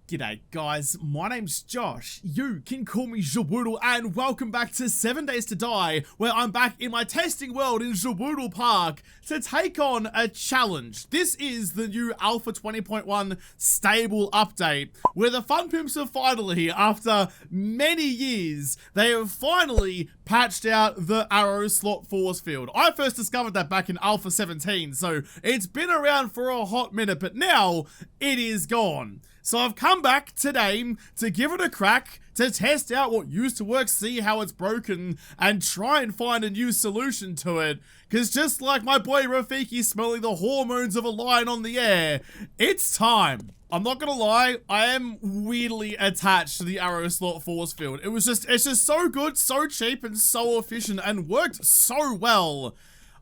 G'day guys, my name's Josh, you can call me Jawoodle, and welcome back to 7 Days to Die, where I'm back in my testing world in Jawoodle Park to take on a challenge. This is the new Alpha 20.1 stable update, where the Fun Pimps have finally, after many years, they have finally patched out the arrow slot force field. I first discovered that back in Alpha 17, so it's been around for a hot minute, but now it is gone. So I've come back today to give it a crack, to test out what used to work, see how it's broken, and try and find a new solution to it. Because just like my boy Rafiki smelling the hormones of a lion on the air, it's time. I'm not gonna lie, I am weirdly attached to the arrow slot force field. It's just so good, so cheap, and so efficient, and worked so well.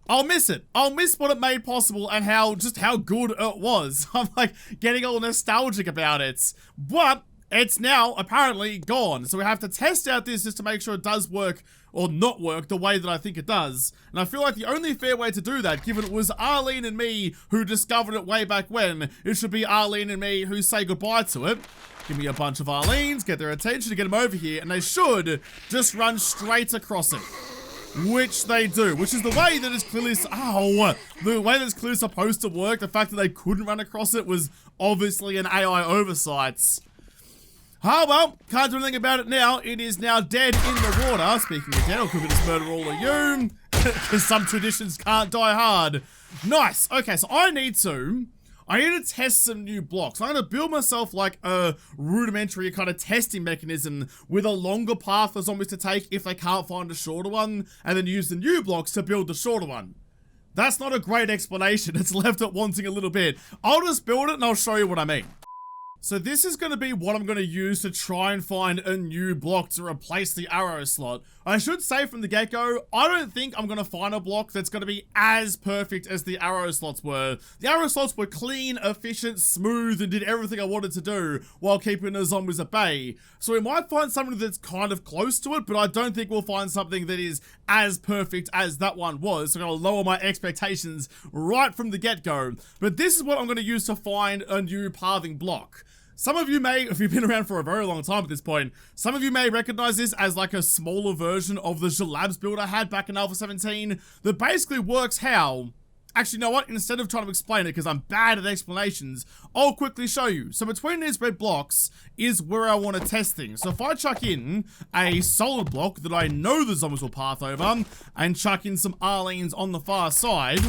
I'll miss it. I'll miss what it made possible and how good it was. I'm like getting all nostalgic about it. But it's now apparently gone. So we have to test out this just to make sure it does work or not work the way that I think it does. And I feel like the only fair way to do that, given it was Arlene and me who discovered it way back when, it should be Arlene and me who say goodbye to it. Give me a bunch of Arlenes, get their attention to get them over here, and they should just run straight across it. Which they do, which is the way that it's clearly, the way that it's clearly supposed to work. The fact that they couldn't run across it was obviously an AI oversight. Oh well, can't do anything about it now. It is now dead in the water. Speaking of dead, I'll quickly just murder all of you, because some traditions can't die hard. Nice. Okay, so I need to test some new blocks. I'm going to build myself like a rudimentary kind of testing mechanism with a longer path for zombies to take if they can't find a shorter one, and then use the new blocks to build the shorter one. That's not a great explanation. It's left it wanting a little bit. I'll just build it and I'll show you what I mean. So this is going to be what I'm going to use to try and find a new block to replace the arrow slot. I should say from the get-go, I don't think I'm going to find a block that's going to be as perfect as the arrow slots were. The arrow slots were clean, efficient, smooth, and did everything I wanted to do while keeping the zombies at bay. So we might find something that's kind of close to it, but I don't think we'll find something that is as perfect as that one was. So I'm going to lower my expectations right from the get-go. But this is what I'm going to use to find a new pathing block. Some of you may, if you've been around for a very long time at this point, some of you may recognize this as like a smaller version of the Jalabs build I had back in Alpha 17 that basically works how... Actually, you know what? Instead of trying to explain it, because I'm bad at explanations, I'll quickly show you. So between these red blocks is where I want to test things. So if I chuck in a solid block that I know the zombies will path over, and chuck in some Arlenes on the far side,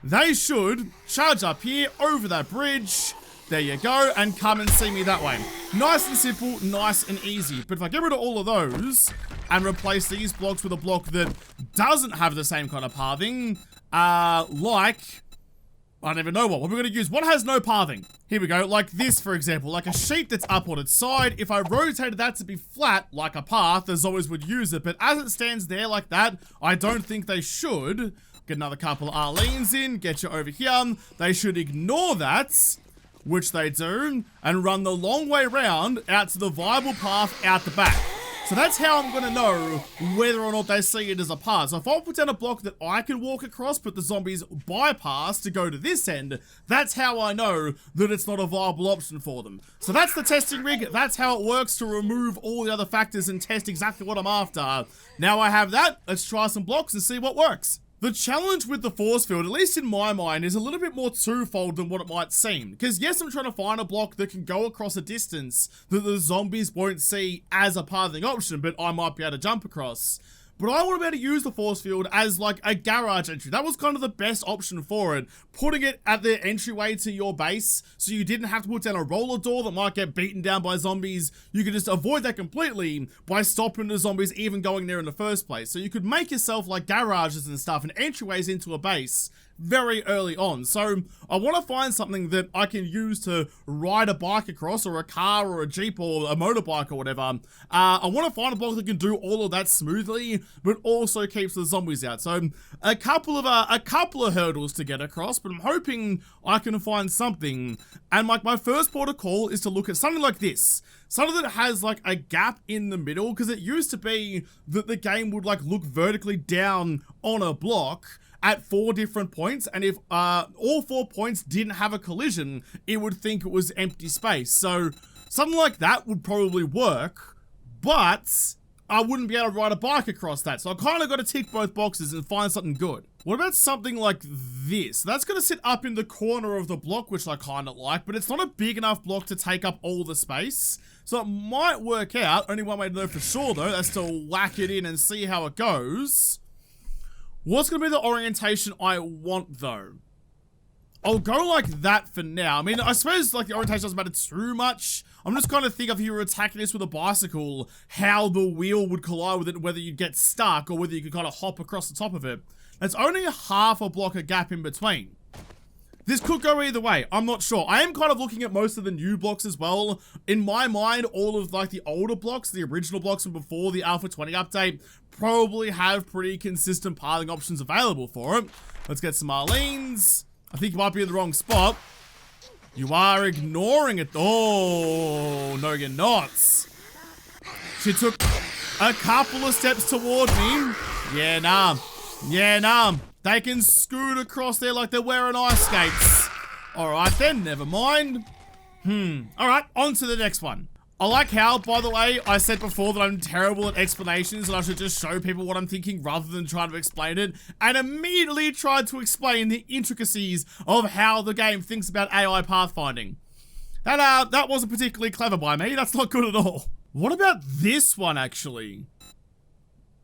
they should charge up here over that bridge. There you go, and come and see me that way. Nice and simple, nice and easy. But if I get rid of all of those and replace these blocks with a block that doesn't have the same kind of pathing, like, I don't even know what we're going to use. What has no pathing? Here we go, like this, for example, like a sheep that's up on its side. If I rotated that to be flat, like a path, the zombies would use it. But as it stands there like that, I don't think they should. Get another couple of Arlenes in, get you over here. They should ignore that, which they do, and run the long way round out to the viable path out the back. So that's how I'm going to know whether or not they see it as a path. So if I put down a block that I can walk across, but the zombies bypass to go to this end, that's how I know that it's not a viable option for them. So that's the testing rig. That's how it works to remove all the other factors and test exactly what I'm after. Now I have that, let's try some blocks and see what works. The challenge with the force field, at least in my mind, is a little bit more twofold than what it might seem. Because yes, I'm trying to find a block that can go across a distance that the zombies won't see as a pathing option, but I might be able to jump across. But I want to be able to use the force field as like a garage entry. That was kind of the best option for it. Putting it at the entryway to your base, so you didn't have to put down a roller door that might get beaten down by zombies. You could just avoid that completely by stopping the zombies even going there in the first place. So you could make yourself like garages and stuff and entryways into a base very early on. So I want to find something that I can use to ride a bike across, or a car or a jeep or a motorbike or whatever. I want to find a block that can do all of that smoothly, but also keeps the zombies out. So a couple of hurdles to get across, but I'm hoping I can find something. And like my first port of call is to look at something like this. Something that has like a gap in the middle, because it used to be that the game would like look vertically down on a block at 4 different points, and if all 4 points didn't have a collision, it would think it was empty space. So Something like that would probably work, but I wouldn't be able to ride a bike across that. So I kind of got to tick both boxes and find something good. What about something like this? That's going to sit up in the corner of the block, which I kind of like, but it's not a big enough block to take up all the space. So it might work out. Only one way to know for sure, though, that's to whack it in and see how it goes. What's going to be the orientation I want, though? I'll go like that for now. I mean, I suppose like the orientation doesn't matter too much. I'm just kind of thinking if you were attacking this with a bicycle, how the wheel would collide with it, whether you'd get stuck or whether you could kind of hop across the top of it. That's only half a block of gap in between. This could go either way. I'm not sure. I am kind of looking at most of the new blocks as well. In my mind, all of like the older blocks, the original blocks from before the Alpha 20 update, probably have pretty consistent pathing options available for it. Let's get some Marlenes. I think you might be in the wrong spot. You are ignoring it. Oh, no, you're not. She took a couple of steps toward me. Yeah, nah. Yeah, nah. They can scoot across there like they're wearing ice skates. Alright then, never mind. Alright, on to the next one. I like how, by the way, I said before that I'm terrible at explanations and I should just show people what I'm thinking rather than trying to explain it, and immediately tried to explain the intricacies of how the game thinks about AI pathfinding. That wasn't particularly clever by me. That's not good at all. What about this one, actually?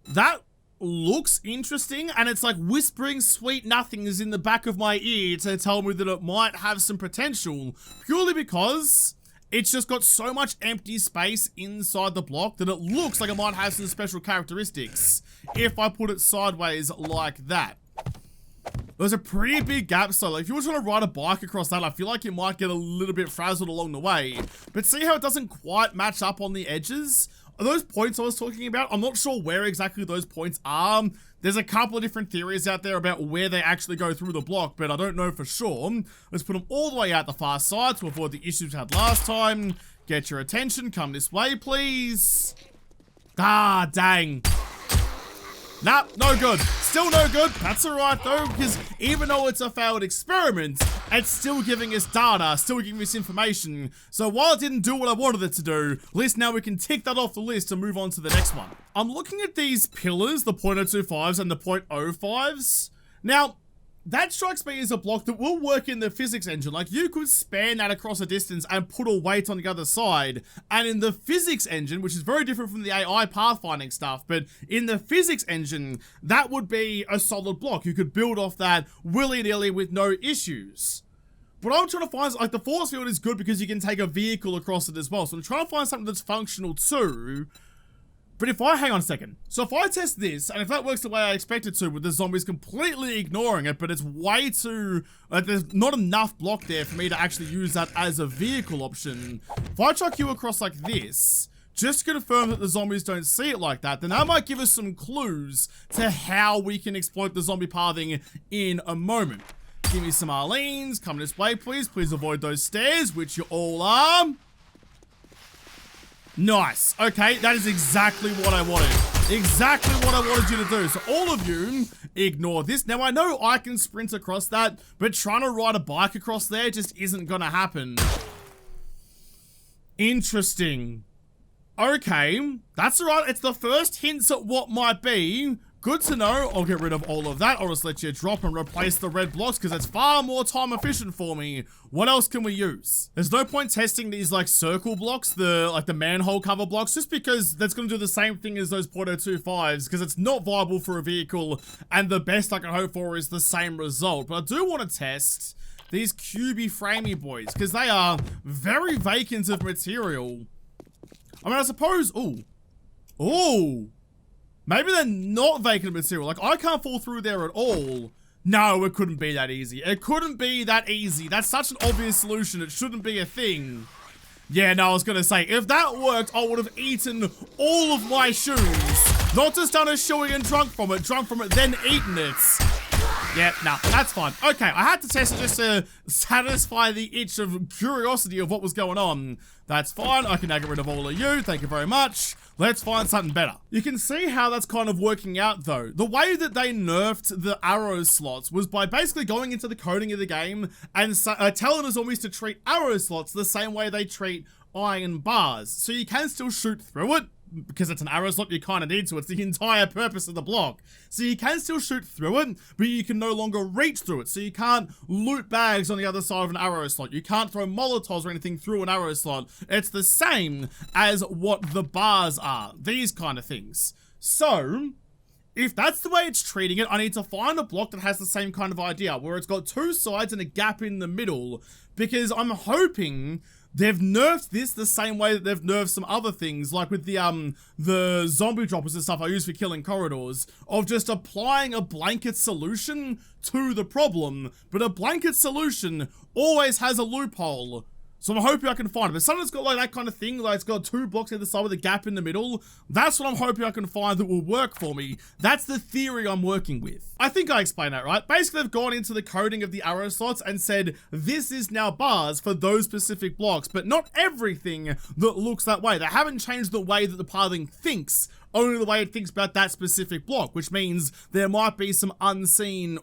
That looks interesting, and it's like whispering sweet nothings in the back of my ear to tell me that it might have some potential, purely because it's just got so much empty space inside the block that it looks like it might have some special characteristics if I put it sideways like that. There's a pretty big gap, so like if you were trying to ride a bike across that, I feel like you might get a little bit frazzled along the way. But see how it doesn't quite match up on the edges? Are those points I was talking about? I'm not sure where exactly those points are. There's a couple of different theories out there about where they actually go through the block, but I don't know for sure. Let's put them all the way out the far side to avoid the issues we had last time. Get your attention. Come this way, please. Ah, dang. Nah, no good. Still no good. That's alright though, because even though it's a failed experiment, it's still giving us data, still giving us information. So while it didn't do what I wanted it to do, at least now we can tick that off the list and move on to the next one. I'm looking at these pillars, the .025s and the .05s. Now, that strikes me as a block that will work in the physics engine. Like, you could span that across a distance and put a weight on the other side. And in the physics engine, which is very different from the AI pathfinding stuff, but in the physics engine, that would be a solid block. You could build off that willy-nilly with no issues. But I'm trying to find, like, the force field is good because you can take a vehicle across it as well. So I'm trying to find something that's functional too. But if I, hang on a second. So if I test this, and if that works the way I expect it to, with the zombies completely ignoring it, but it's way too, like, there's not enough block there for me to actually use that as a vehicle option. If I chuck you across like this, just to confirm that the zombies don't see it like that, then that might give us some clues to how we can exploit the zombie pathing in a moment. Give me some Arlenes. Come this way, please. Please avoid those stairs, which you all are. Nice. Okay, that is exactly what I wanted. Exactly what I wanted you to do. So all of you, ignore this. Now, I know I can sprint across that, but trying to ride a bike across there just isn't going to happen. Interesting. Okay, that's alright. It's the first hints at what might be. Good to know. I'll get rid of all of that. I'll just let you drop and replace the red blocks because it's far more time efficient for me. What else can we use? There's no point testing these like circle blocks, the manhole cover blocks, just because that's going to do the same thing as those .025s because it's not viable for a vehicle, and the best I can hope for is the same result. But I do want to test these cubey framey boys because they are very vacant of material. I mean, I suppose, ooh. Maybe they're not vacant material. Like, I can't fall through there at all. No, it couldn't be that easy. It couldn't be that easy. That's such an obvious solution. It shouldn't be a thing. Yeah, no, I was gonna say, if that worked, I would have eaten all of my shoes. Not just done a shoey and drunk from it, then eaten it. Yeah, nah, that's fine. Okay, I had to test it just to satisfy the itch of curiosity of what was going on. That's fine. I can now get rid of all of you. Thank you very much. Let's find something better. You can see how that's kind of working out though. The way that they nerfed the arrow slots was by basically going into the coding of the game and telling the zombies to treat arrow slots the same way they treat iron bars. So you can still shoot through it, because it's an arrow slot you kind of need to. It's the entire purpose of the block. So you can still shoot through it, but you can no longer reach through it. So you can't loot bags on the other side of an arrow slot. You can't throw molotovs or anything through an arrow slot. It's the same as what the bars are. These kind of things. So if that's the way it's treating it, I need to find a block that has the same kind of idea, where it's got two sides and a gap in the middle, because I'm hoping they've nerfed this the same way that they've nerfed some other things, like with the zombie droppers and stuff I use for killing corridors, of just applying a blanket solution to the problem. But a blanket solution always has a loophole. So I'm hoping I can find it. But something that's got like that kind of thing, like it's got two blocks either side with a gap in the middle, that's what I'm hoping I can find that will work for me. That's the theory I'm working with. I think I explained that right. Basically, they've gone into the coding of the arrow slots and said, this is now bars for those specific blocks, but not everything that looks that way. They haven't changed the way that the pathing thinks, only the way it thinks about that specific block, which means there might be some unseen,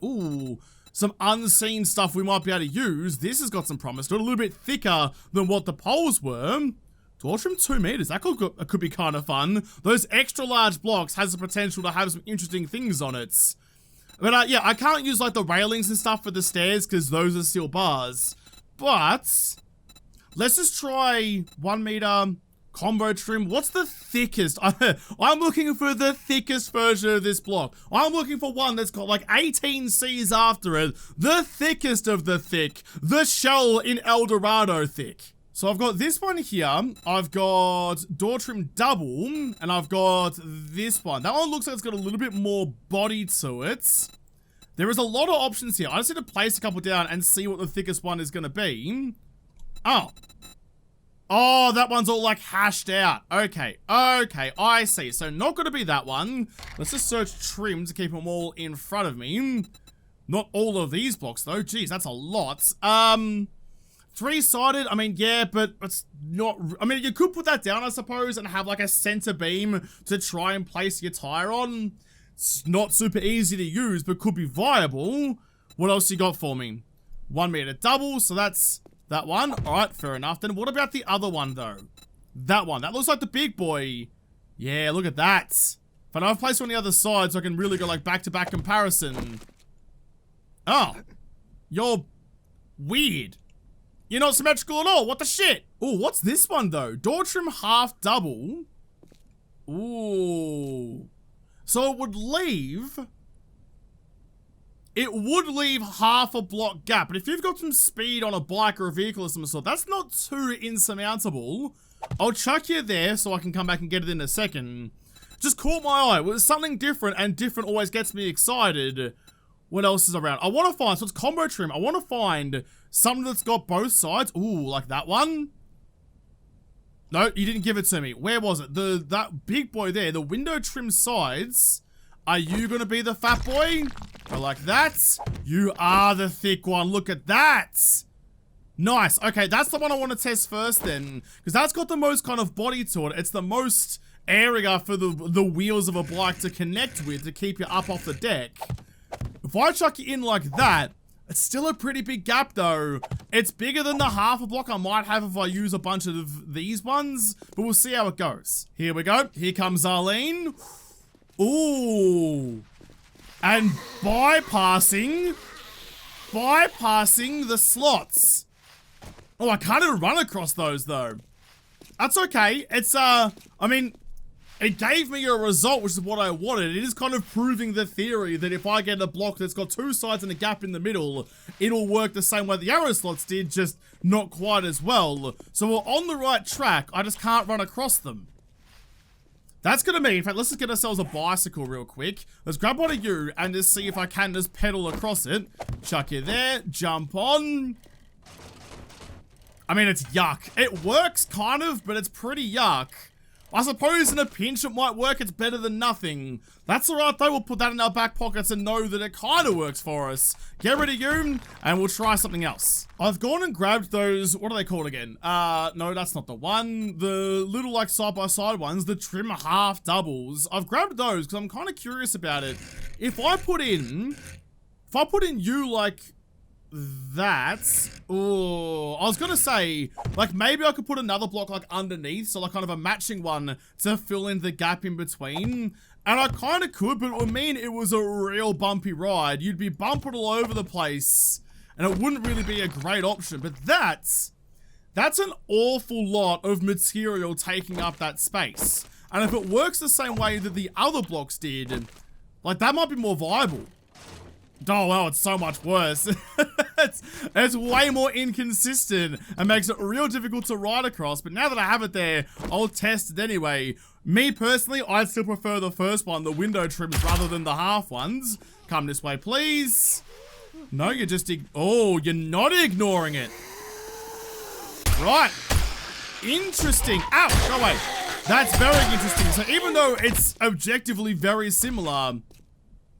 some unseen stuff we might be able to use. This has got some promise to it, a little bit thicker than what the poles were. Torch from 2 meters, that could be kind of fun. Those extra large blocks has the potential to have some interesting things on it. But yeah, I can't use like the railings and stuff for the stairs because those are still bars. But let's just try 1 meter combo trim. What's the thickest? I'm looking for the thickest version of this block. I'm looking for one that's got like 18 C's after it. The thickest of the thick. The shell in El Dorado thick. So I've got this one here. I've got door trim double. And I've got this one. That one looks like it's got a little bit more body to it. There is a lot of options here. I just need to place a couple down and see what the thickest one is going to be. Oh, that one's all like hashed out. Okay, I see. So not going to be that one. Let's just search trim to keep them all in front of me. Not all of these blocks though. Jeez, that's a lot. 3-sided, I mean, yeah, but it's not, I mean, you could put that down, I suppose, and have like a center beam to try and place your tire on. It's not super easy to use, but could be viable. What else you got for me? 1 meter double, so that's that one. All right, fair enough. Then what about the other one, though? That one. That looks like the big boy. Yeah, look at that. But I've placed on the other side so I can really go like back-to-back comparison. Oh. You're weird. You're not symmetrical at all. What the shit? Oh, what's this one, though? Door trim half double. Ooh. So it would leave... It would leave half a block gap, but if you've got some speed on a bike or a vehicle of some sort, that's not too insurmountable. I'll chuck you there so I can come back and get it in a second. Just caught my eye. Well, it's something different, and different always gets me excited. What else is around? I want to find, so it's combo trim. I want to find something that's got both sides. Ooh, like that one. No, you didn't give it to me. Where was it? That big boy there, the window trim sides. Are you gonna be the fat boy? Or like that? You are the thick one. Look at that. Nice. Okay, that's the one I want to test first then. Because that's got the most kind of body to it. It's the most area for the wheels of a bike to connect with to keep you up off the deck. If I chuck you in like that, it's still a pretty big gap though. It's bigger than the half a block I might have if I use a bunch of these ones. But we'll see how it goes. Here we go. Here comes Arlene. Ooh. And bypassing the slots. Oh, I can't even run across those though. That's okay. It's, I mean, it gave me a result, which is what I wanted. It is kind of proving the theory that if I get a block that's got two sides and a gap in the middle, it'll work the same way the arrow slots did, just not quite as well. So we're on the right track. I just can't run across them. That's gonna mean, in fact, let's just get ourselves a bicycle real quick. Let's grab one of you and just see if I can just pedal across it. Chuck you there, jump on. I mean, it's yuck. It works, kind of, but it's pretty yuck. I suppose in a pinch it might work, it's better than nothing. That's alright though, we'll put that in our back pockets and know that it kind of works for us. Get rid of you, and we'll try something else. I've gone and grabbed those, what are they called again? No, that's not the one. The little like side-by-side ones, the trim half doubles. I've grabbed those because I'm kind of curious about it. If I put in you like that. Oh, I was gonna say, like, maybe I could put another block, like, underneath, so, like, kind of a matching one to fill in the gap in between. And I kind of could, but it would mean it was a real bumpy ride. You'd be bumping all over the place, and it wouldn't really be a great option. But that's an awful lot of material taking up that space. And if it works the same way that the other blocks did, like, that might be more viable. Oh, well, it's so much worse. it's way more inconsistent and makes it real difficult to ride across. But now that I have it there, I'll test it anyway. Me, personally, I'd still prefer the first one, the window trims, rather than the half ones. Come this way, please. No, you're just... Oh, you're not ignoring it. Right. Interesting. Ow, go away. That's very interesting. So even though it's objectively very similar...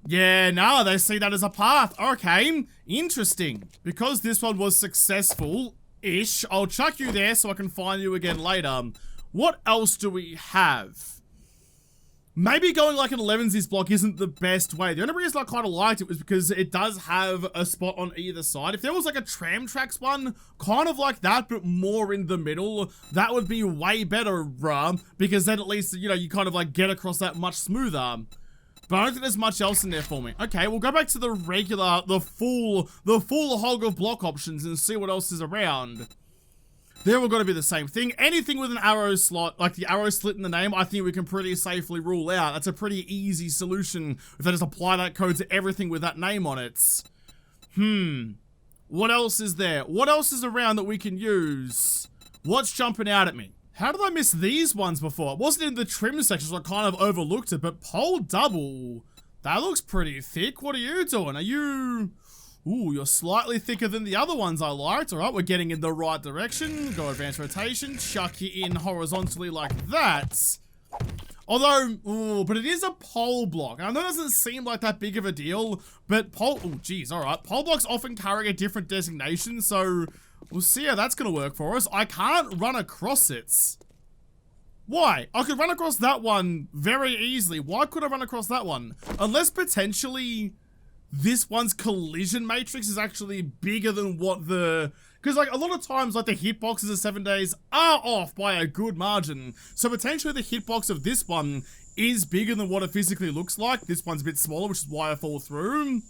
Yeah, no, they see that as a path. Okay, interesting. Because this one was successful-ish, I'll chuck you there so I can find you again later. What else do we have? Maybe going like an 11s block isn't the best way. The only reason I kind of liked it was because it does have a spot on either side. If there was like a tram tracks one, kind of like that, but more in the middle, that would be way better, because then at least, you know, you kind of like get across that much smoother. But I don't think there's much else in there for me. Okay, we'll go back to the regular, the full hog of block options and see what else is around. They're all going to be the same thing. Anything with an arrow slot, like the arrow slit in the name, I think we can pretty safely rule out. That's a pretty easy solution if I just apply that code to everything with that name on it. What else is there? What else is around that we can use? What's jumping out at me? How did I miss these ones before? It wasn't in the trim section, so I kind of overlooked it, but pole double. That looks pretty thick. What are you doing? Are you... Ooh, you're slightly thicker than the other ones I liked. All right, we're getting in the right direction. Go advanced rotation. Chuck you in horizontally like that. Although, ooh, but it is a pole block. I know it doesn't seem like that big of a deal, but pole... Oh, geez, all right. Pole blocks often carry a different designation, so... We'll see how that's going to work for us. I can't run across it. Why? I could run across that one very easily. Why could I run across that one? Unless potentially this one's collision matrix is actually bigger than what the... Because like a lot of times like the hitboxes of 7 days are off by a good margin. So potentially the hitbox of this one is bigger than what it physically looks like. This one's a bit smaller, which is why I fall through.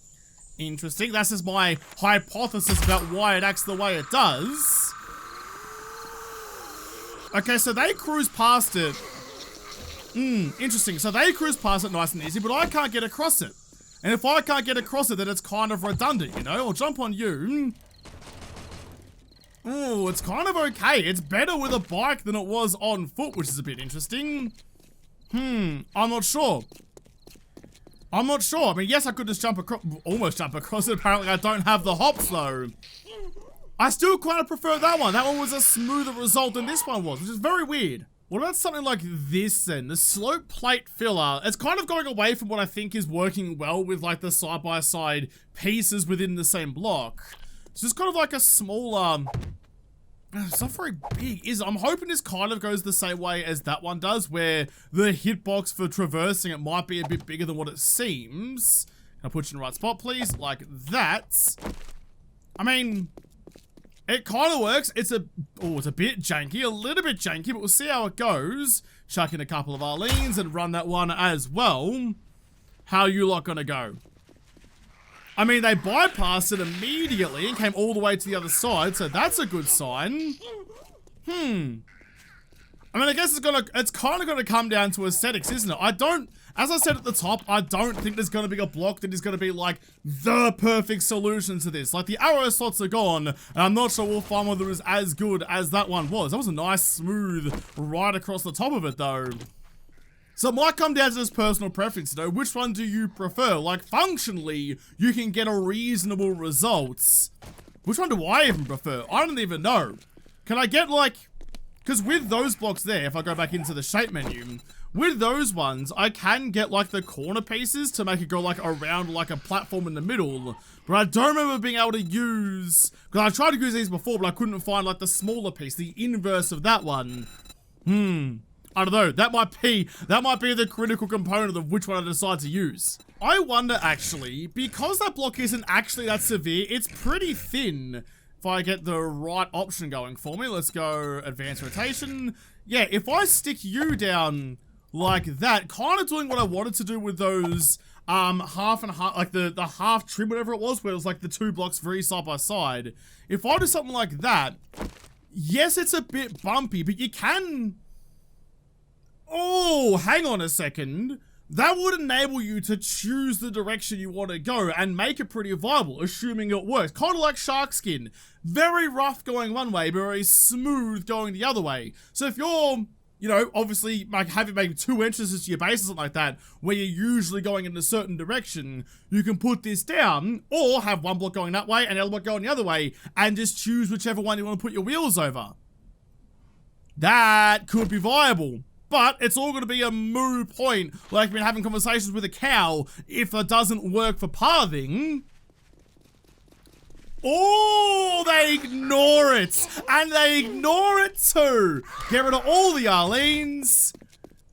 Interesting. That's just my hypothesis about why it acts the way it does. Okay, so they cruise past it. Interesting. So they cruise past it nice and easy, but I can't get across it. And if I can't get across it, then it's kind of redundant, you know? I'll jump on you. Oh, it's kind of okay. It's better with a bike than it was on foot, which is a bit interesting. I'm not sure. I'm not sure. I mean, yes, I could just jump across, almost jump across it. Apparently, I don't have the hops, though. I still kind of prefer that one. That one was a smoother result than this one was, which is very weird. What about something like this, then? The slope plate filler. It's kind of going away from what I think is working well with, like, the side-by-side pieces within the same block. It's just kind of like a smaller... It's not very big, is it? I'm hoping this kind of goes the same way as that one does, where the hitbox for traversing it might be a bit bigger than what it seems. Can I put you in the right spot, please? Like that. I mean, it kind of works. It's a bit janky, a little bit janky, but we'll see how it goes. Chuck in a couple of Arlenes and run that one as well. How you lot gonna go? I mean, they bypassed it immediately and came all the way to the other side, so that's a good sign. I mean, I guess it's kind of gonna come down to aesthetics, isn't it? As I said at the top, I don't think there's gonna be a block that is gonna be like the perfect solution to this. Like the arrow slots are gone, and I'm not sure we'll find one that was as good as that one was. That was a nice smooth ride across the top of it though. So it might come down to this personal preference, you know, which one do you prefer? Like, functionally, you can get a reasonable results. Which one do I even prefer? I don't even know. Can I get, like... Because with those blocks there, if I go back into the shape menu, with those ones, I can get, like, the corner pieces to make it go, like, around, like, a platform in the middle. But I don't remember being able to use... Because I tried to use these before, but I couldn't find, like, the smaller piece, the inverse of that one. I don't know. That might be the critical component of which one I decide to use. I wonder, actually, because that block isn't actually that severe, it's pretty thin. If I get the right option going for me, let's go advanced rotation. Yeah, if I stick you down like that, kind of doing what I wanted to do with those half and half, like the half trim, whatever it was, where it was like the 2 blocks very side by side. If I do something like that, yes, it's a bit bumpy, but you can... Oh, hang on a second. That would enable you to choose the direction you want to go and make it pretty viable, assuming it works. Kind of like shark skin. Very rough going one way, but very smooth going the other way. So if you're, you know, obviously like having maybe 2 entrances to your base or something like that, where you're usually going in a certain direction, you can put this down, or have 1 block going that way and another block going the other way, and just choose whichever one you want to put your wheels over. That could be viable. But it's all going to be a moot point, like we've been having conversations with a cow, if it doesn't work for pathing. Oh, they ignore it. And they ignore it too. Get rid of all the Arlenes.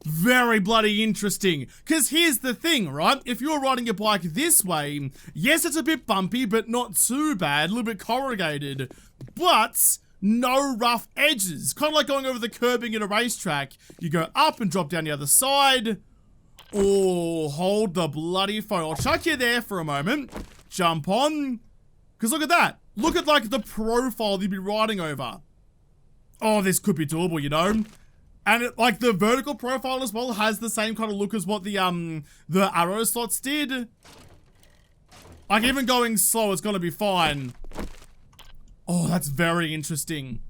Very bloody interesting. Because here's the thing, right? If you're riding your bike this way, yes, it's a bit bumpy, but not too bad. A little bit corrugated. But... no rough edges. Kind of like going over the curbing in a racetrack. You go up and drop down the other side. Oh, hold the bloody phone. I'll chuck you there for a moment. Jump on. Because look at that. Look at like the profile you'd be riding over. Oh, this could be doable, you know. And it, like the vertical profile as well has the same kind of look as what the arrow slots did. Like even going slow, it's gonna be fine. Oh, that's very interesting.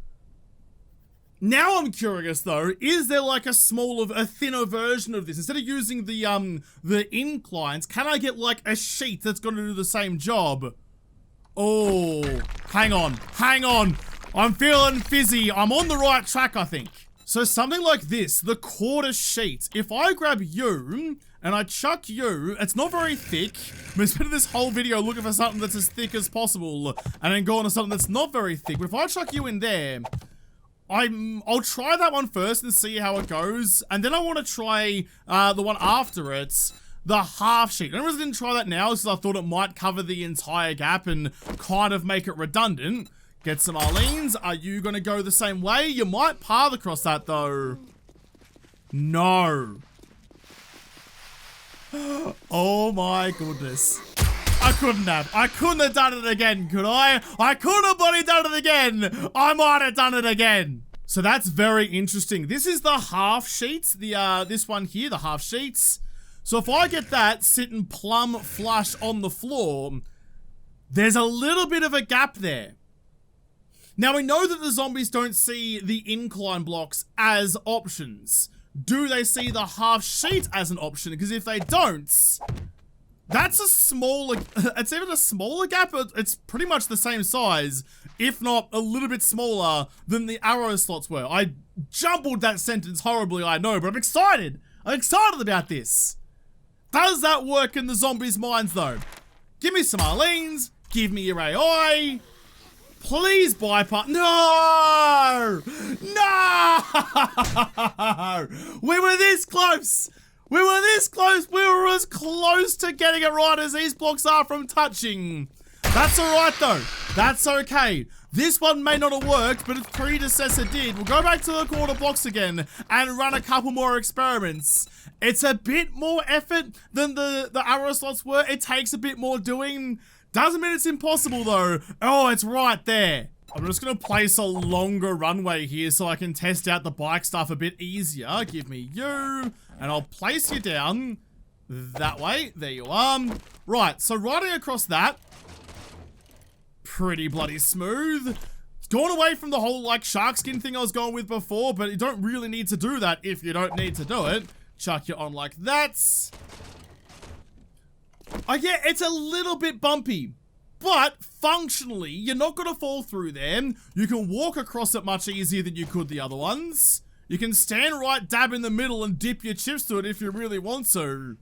Now I'm curious though, is there like a thinner version of this? Instead of using the inclines, can I get like a sheet that's gonna do the same job? Oh, hang on. I'm feeling fizzy. I'm on the right track, I think. So something like this, the quarter sheet. If I grab you and I chuck you, it's not very thick. I'm gonna spend this whole video looking for something that's as thick as possible and then go on to something that's not very thick. But if I chuck you in there, I'll try that one first and see how it goes. And then I want to try the one after it, the half sheet. I didn't try that now because I thought it might cover the entire gap and kind of make it redundant. Get some Arlenes. Are you going to go the same way? You might path across that though. No. Oh my goodness. I couldn't have done it again, could I? I could have bloody done it again. I might have done it again. So that's very interesting. This is the half sheets, this one here, the half sheets. So if I get that sitting plumb flush on the floor, there's a little bit of a gap there. Now we know that the zombies don't see the incline blocks as options. Do they see the half sheet as an option? Because if they don't, that's a smaller, it's even a smaller gap, but it's pretty much the same size, if not a little bit smaller than the arrow slots were. I jumbled that sentence horribly, I know, but I'm excited. I'm excited about this. Does that work in the zombies' minds though? Give me some Arlenes, give me your AI. Please bypass. No! No! We were this close. We were this close. We were as close to getting it right as these blocks are from touching. That's alright though. That's okay. This one may not have worked, but its predecessor did. We'll go back to the quarter blocks again and run a couple more experiments. It's a bit more effort than the arrow slots were. It takes a bit more doing. Doesn't mean it's impossible though. Oh, it's right there. I'm just gonna place a longer runway here so I can test out the bike stuff a bit easier. Give me you, and I'll place you down that way. There you are. Right, so riding across that, pretty bloody smooth. It's gone away from the whole like shark skin thing I was going with before, but you don't really need to do that if you don't need to do it. Chuck you on like that. Yeah, it's a little bit bumpy, but functionally, you're not going to fall through there. You can walk across it much easier than you could the other ones. You can stand right dab in the middle and dip your chips to it if you really want to.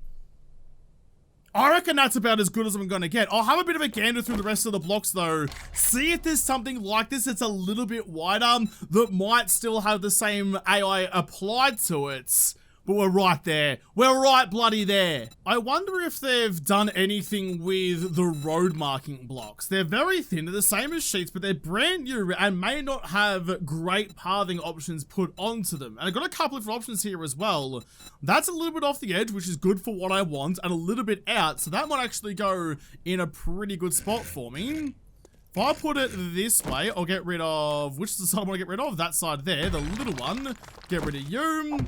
I reckon that's about as good as I'm going to get. I'll have a bit of a gander through the rest of the blocks though. See if there's something like this that's a little bit wider that might still have the same AI applied to it. But we're right there. We're right bloody there. I wonder if they've done anything with the road marking blocks. They're very thin. They're the same as sheets, but they're brand new and may not have great pathing options put onto them. And I've got a couple of options here as well. That's a little bit off the edge, which is good for what I want, and a little bit out. So that might actually go in a pretty good spot for me. If I put it this way, I'll get rid of, which is the side I want to get rid of? That side there, the little one. Get rid of you.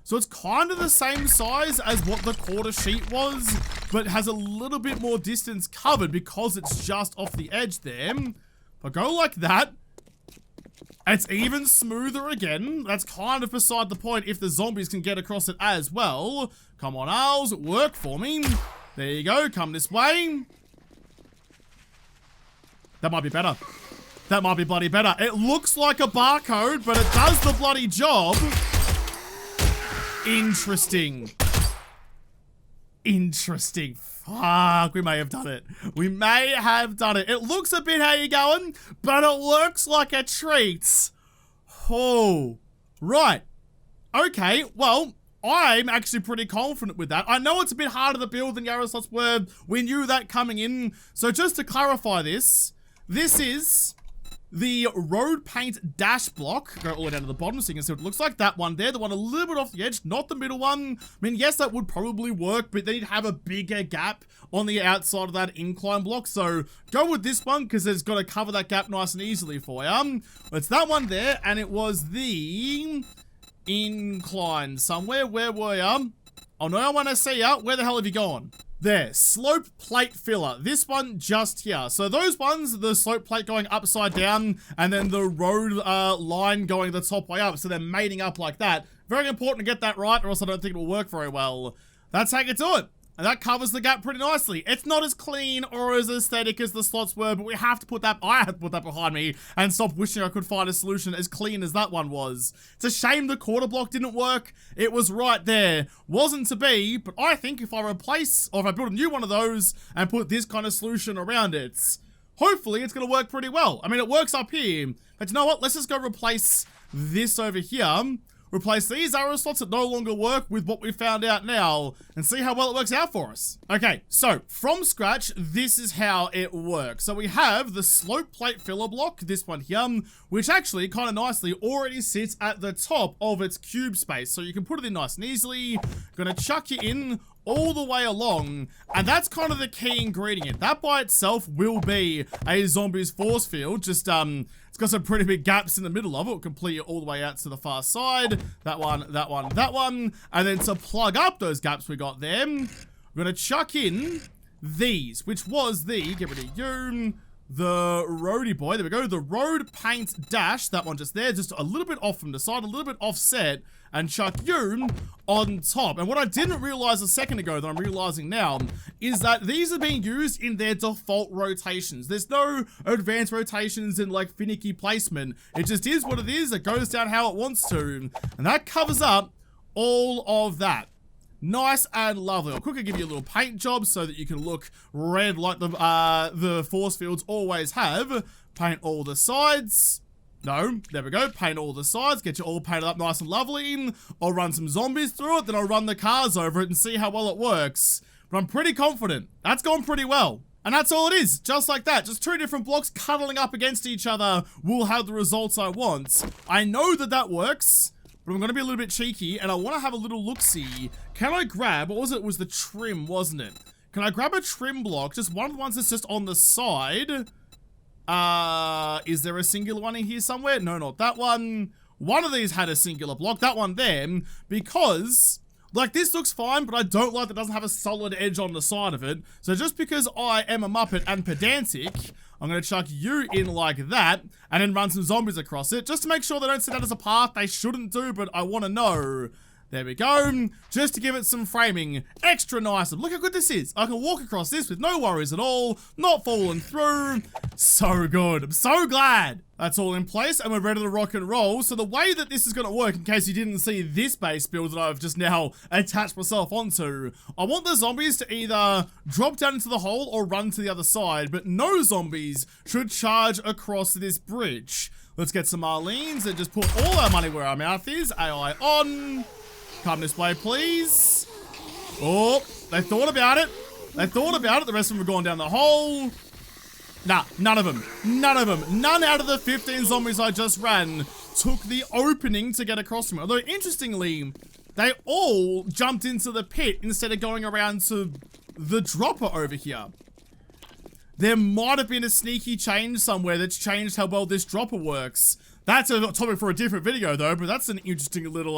So it's kind of the same size as what the quarter sheet was, but has a little bit more distance covered because it's just off the edge there. If I go like that, it's even smoother again. That's kind of beside the point if the zombies can get across it as well. Come on, owls, work for me. There you go, come this way. That might be better. That might be bloody better. It looks like a barcode, but it does the bloody job. Interesting. Interesting. Fuck, we may have done it. We may have done it. It looks a bit how you going, but it works like a treat. Oh, right. Okay, well, I'm actually pretty confident with that. I know it's a bit harder to build than the arrow slots were. We knew that coming in. So just to clarify this is the road paint dash block. Go all the way down to the bottom so you can see what it looks like. That one there, the one a little bit off the edge, not the middle one. I mean, yes, that would probably work, but then you'd have a bigger gap on the outside of that incline block. So go with this one because it's got to cover that gap nice and easily for you. It's that one there, and it was the incline somewhere. Where were you? Oh no, I want to see you. Where the hell have you gone? There, slope plate filler. This one just here. So those ones, the slope plate going upside down and then the road line going the top way up. So they're mating up like that. Very important to get that right or else I don't think it will work very well. That's how you do it. And that covers the gap pretty nicely. It's not as clean or as aesthetic as the slots were, but we have to put that, I have to put that behind me and stop wishing I could find a solution as clean as that one was. It's a shame the quarter block didn't work. It was right there. Wasn't to be, but I think if I replace, or if I build a new one of those and put this kind of solution around it, hopefully it's going to work pretty well. I mean, it works up here, but you know what? Let's just go replace this over here. Replace these arrow slots that no longer work with what we found out now and see how well it works out for us. Okay, so from scratch, this is how it works. So we have the slope plate filler block, this one here, which actually kind of nicely already sits at the top of its cube space. So you can put it in nice and easily. Gonna chuck you in all the way along, and that's kind of the key ingredient. That by itself will be a zombies force field. Just it's got some pretty big gaps in the middle of it. It'll complete it all the way out to the far side. That one, that one, that one. And then to plug up those gaps we got there, we're gonna chuck in these, which was the, get rid of you, the roadie boy, there we go, the road paint dash, that one just there, just a little bit off from the side, a little bit offset, and chuck you on top. And what I didn't realize a second ago that I'm realizing now is that these are being used in their default rotations. There's no advanced rotations and like finicky placement. It just is what it is. It goes down how it wants to. And that covers up all of that. Nice and lovely. I'll quickly give you a little paint job so that you can look red like the force fields always have. Paint all the sides. No, there we go. Paint all the sides. Get you all painted up nice and lovely. I'll run some zombies through it. Then I'll run the cars over it and see how well it works. But I'm pretty confident. That's gone pretty well. And that's all it is. Just like that. Just two different blocks cuddling up against each other will have the results I want. I know that that works. But I'm going to be a little bit cheeky, and I want to have a little look-see. Can I grab, what was it? It was the trim, wasn't it? Can I grab a trim block? Just one of the ones that's just on the side. Is there a singular one in here somewhere? No, not that one. One of these had a singular block. That one there. Because, like, this looks fine, but I don't like that it doesn't have a solid edge on the side of it. So just because I am a Muppet and pedantic, I'm going to chuck you in like that, and then run some zombies across it, just to make sure they don't sit out as a path they shouldn't do, but I want to know. There we go. Just to give it some framing. Extra nice. Look how good this is. I can walk across this with no worries at all. Not falling through. So good. I'm so glad. That's all in place and we're ready to rock and roll. So the way that this is going to work, in case you didn't see this base build that I've just now attached myself onto, I want the zombies to either drop down into the hole or run to the other side, but no zombies should charge across this bridge. Let's get some Marlenes and just put all our money where our mouth is. AI on. Come this way, please. Oh, they thought about it. They thought about it. The rest of them have gone down the hole. Nah, none of them. None of them. None out of the 15 zombies I just ran took the opening to get across to me. Although, interestingly, they all jumped into the pit instead of going around to the dropper over here. There might have been a sneaky change somewhere that's changed how well this dropper works. That's a topic for a different video though, but that's an interesting little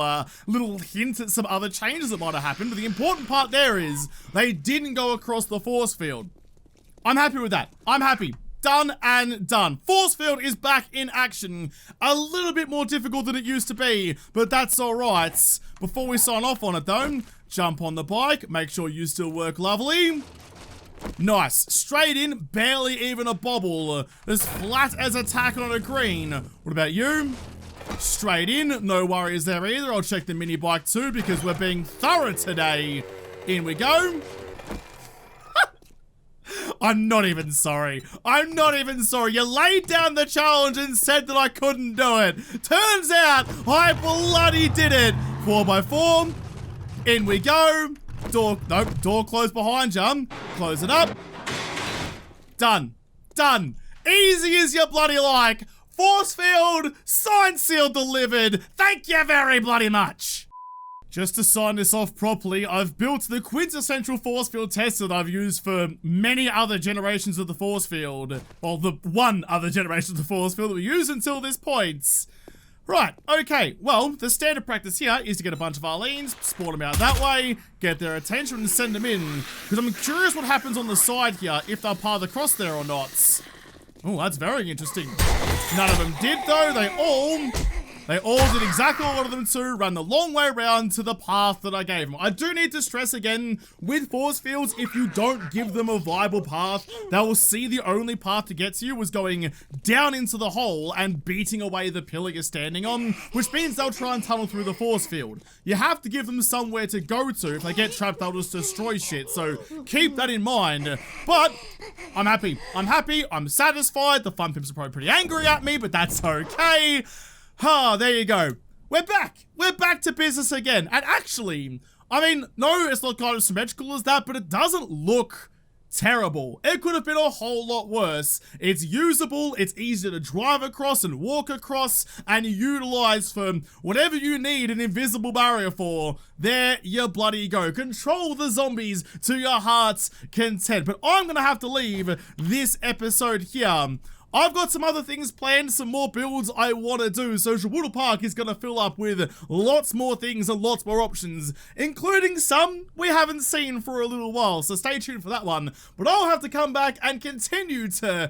hint at some other changes that might have happened. But the important part there is they didn't go across the force field. I'm happy with that. I'm happy. Done and done. Force field is back in action. A little bit more difficult than it used to be, but that's all right. Before we sign off on it though, jump on the bike, make sure you still work lovely. Nice. Straight in, barely even a bobble. As flat as a tack on a green. What about you? Straight in, no worries there either. I'll check the mini bike too because we're being thorough today. In we go. I'm not even sorry. I'm not even sorry. You laid down the challenge and said that I couldn't do it. Turns out I bloody did it. 4x4. In we go. Door, nope, door closed behind you. Close it up. Done. Done. Easy as you bloody like. Force field, signed, sealed, delivered. Thank you very bloody much. Just to sign this off properly, I've built the quintessential force field tester that I've used for many other generations of the force field. Well, the one other generation of the force field that we used until this point. Right, okay, well, the standard practice here is to get a bunch of Arlenes, spawn them out that way, get their attention and send them in. Because I'm curious what happens on the side here, if they'll path across there or not. Oh, that's very interesting. None of them did though, they all did exactly what I wanted them to, run the long way around to the path that I gave them. I do need to stress again, with force fields, if you don't give them a viable path, they will see the only path to get to you was going down into the hole and beating away the pillar you're standing on, which means they'll try and tunnel through the force field. You have to give them somewhere to go to. If they get trapped, they'll just destroy shit, so keep that in mind. But I'm happy. I'm happy. I'm satisfied. The fun pimps are probably pretty angry at me, but that's okay. There you go. We're back. We're back to business again. And actually, I mean, no, it's not kind of symmetrical as that, but it doesn't look terrible. It could have been a whole lot worse. It's usable, it's easy to drive across and walk across, and utilize for whatever you need an invisible barrier for. There you bloody go. Control the zombies to your heart's content. But I'm gonna have to leave this episode here. I've got some other things planned, some more builds I want to do, so Ringwood Park is going to fill up with lots more things and lots more options, including some we haven't seen for a little while, so stay tuned for that one. But I'll have to come back and continue to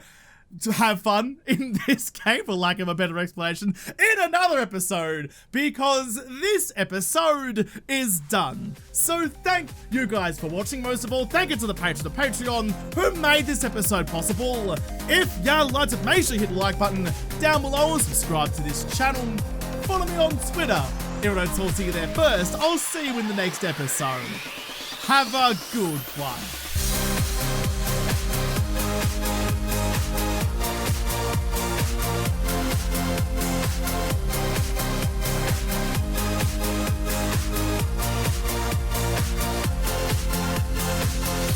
have fun in this game, for lack of a better explanation, in another episode, because this episode is done. So thank you guys for watching. Most of all, thank you to the patrons of Patreon who made this episode possible. If you liked it, make sure you hit the like button down below and subscribe to this channel. Follow me on Twitter. If I don't talk to you there first, I'll see you in the next episode. Have a good one.